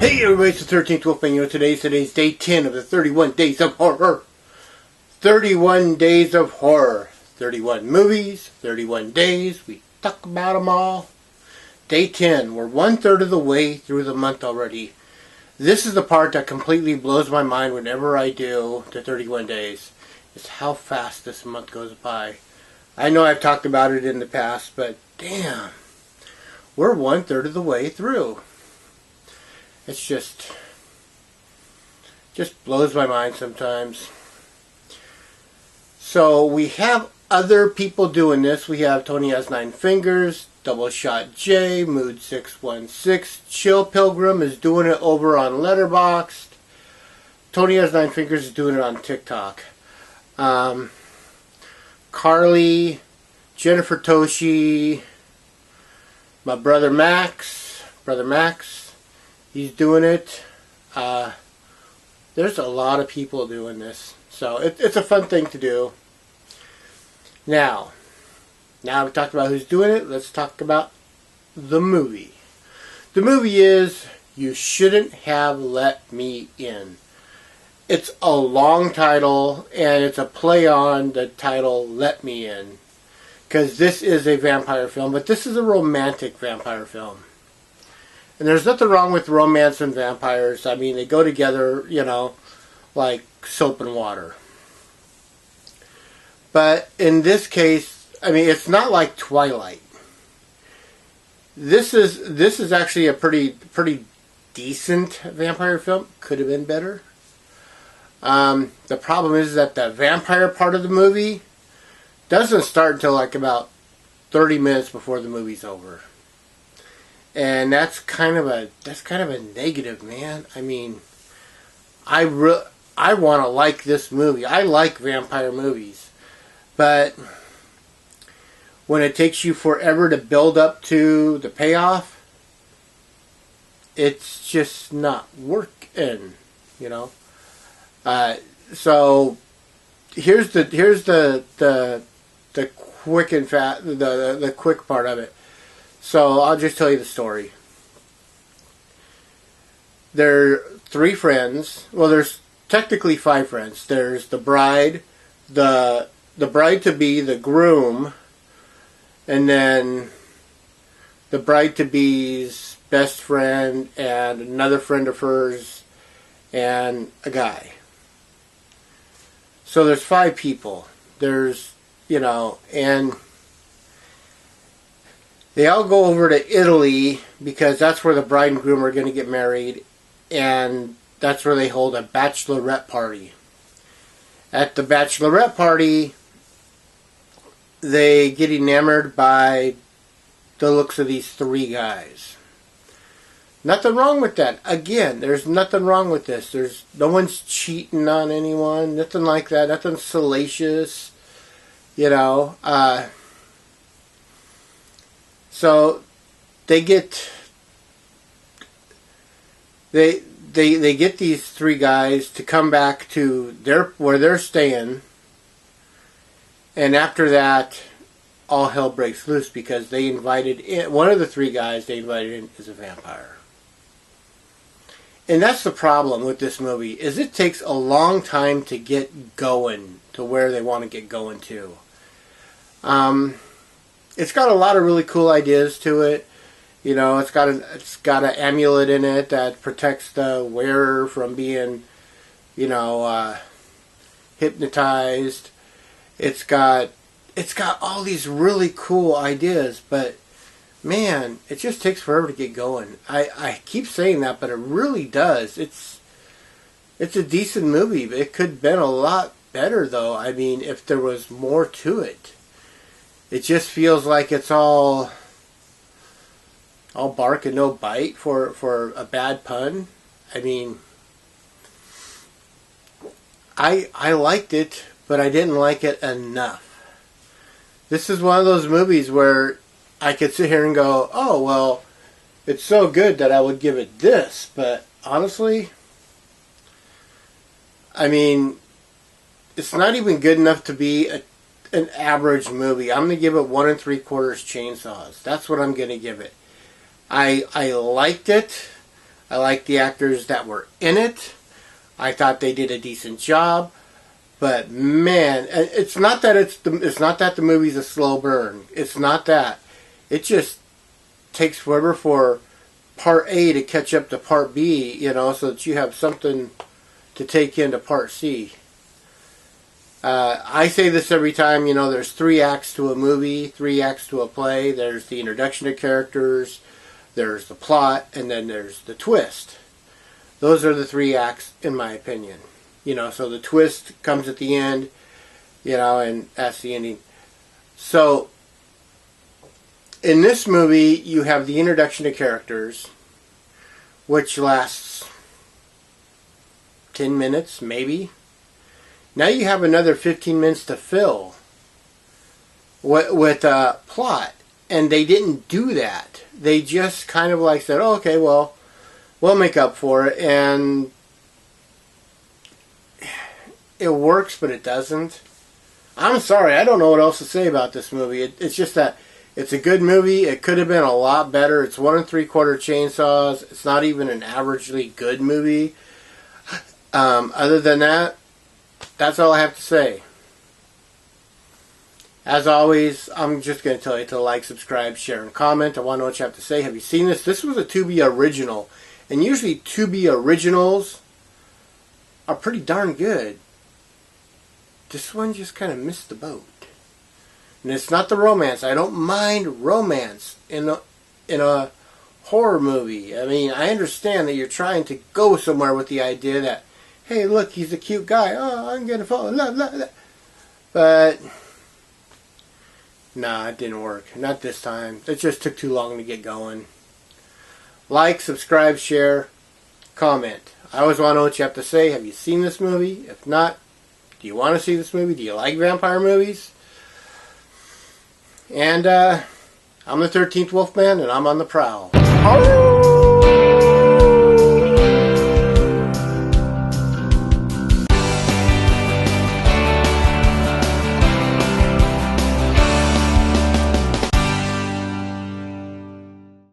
Hey everybody, it's the 13th Wolfman. Today's day 10 of the 31 Days of Horror. 31 Days of Horror. 31 movies, 31 days. We talk about them all. Day 10. We're 1/3 of the way through the month already. This is the part that completely blows my mind whenever I do the 31 days. Is how fast this month goes by. I know I've talked about it in the past, but damn. We're 1/3 of the way through. It's just blows my mind sometimes. So we have other people doing this. We have Tony Has 9 Fingers, Double Shot J, Mood 616, Chill Pilgrim is doing it over on Letterboxd. Tony Has 9 Fingers is doing it on TikTok. Carly, Jennifer Toshi, my brother Max, he's doing it. There's a lot of people doing this. So it's a fun thing to do. Now we talked about who's doing it. Let's talk about the movie. The movie is You Shouldn't Have Let Me In. It's a long title, and it's a play on the title Let Me In. Because this is a vampire film, but this is a romantic vampire film. And there's nothing wrong with romance and vampires. I mean, they go together, like soap and water. But in this case, I mean, it's not like Twilight. This is actually a pretty decent vampire film. Could have been better. The problem is that the vampire part of the movie doesn't start until like about 30 minutes before the movie's over. And that's kind of a negative, man. I mean, I want to like this movie. I like vampire movies. But when it takes you forever to build up to the payoff, it's just not working, So here's the quick and fat the quick part of it. So I'll just tell you the story. There are 3 friends. Well, there's technically 5 friends. There's the bride, the bride-to-be, the groom, and then the bride-to-be's best friend and another friend of hers and a guy. So there's 5 people. There's, and they all go over to Italy because that's where the bride and groom are going to get married, and that's where they hold a bachelorette party. At the bachelorette party, they get enamored by the looks of these 3 guys. Nothing wrong with that. Again, there's nothing wrong with this. No one's cheating on anyone. Nothing like that. Nothing salacious. So they get these 3 guys to come back to where they're staying, and after that, all hell breaks loose because they invited in one of the 3 guys. They invited in is a vampire, and that's the problem with this movie. Is it takes a long time to get going to where they want to get going to. It's got a lot of really cool ideas to it. It's got an amulet in it that protects the wearer from being, hypnotized. It's got all these really cool ideas, but man, it just takes forever to get going. I keep saying that, but it really does. It's a decent movie, but it could have been a lot better, though. I mean, if there was more to it. It just feels like it's all bark and no bite for a bad pun. I mean, I liked it, but I didn't like it enough. This is one of those movies where I could sit here and go, oh, well, it's so good that I would give it this. But honestly, I mean, it's not even good enough to be an average movie. I'm going to give it 1 3/4 chainsaws. That's what I'm going to give it. I liked it. I like the actors that were in it. I thought they did a decent job. But man, it's not that the movie's a slow burn. It's not that. It just takes forever for Part A to catch up to Part B, so that you have something to take into Part C. I say this every time, there's 3 acts to a movie, 3 acts to a play. There's the introduction of characters, there's the plot, and then there's the twist. Those are the 3 acts, in my opinion. So the twist comes at the end, and that's the ending. So, in this movie, you have the introduction of characters, which lasts 10 minutes, maybe. Now you have another 15 minutes to fill with a plot. And they didn't do that. They just kind of like said, oh, okay, well, we'll make up for it. And it works, but it doesn't. I'm sorry, I don't know what else to say about this movie. It's just that it's a good movie. It could have been a lot better. It's 1 3/4 chainsaws. It's not even an averagely good movie. Other than that, that's all I have to say. As always, I'm just going to tell you to like, subscribe, share, and comment. I want to know what you have to say. Have you seen this? This was a Tubi original. And usually Tubi originals are pretty darn good. This one just kind of missed the boat. And it's not the romance. I don't mind romance in a horror movie. I mean, I understand that you're trying to go somewhere with the idea that, hey, look, he's a cute guy. Oh, I'm going to fall in love. But nah, it didn't work. Not this time. It just took too long to get going. Like, subscribe, share, comment. I always want to know what you have to say. Have you seen this movie? If not, do you want to see this movie? Do you like vampire movies? And I'm the 13th Wolfman, and I'm on the prowl. Oh!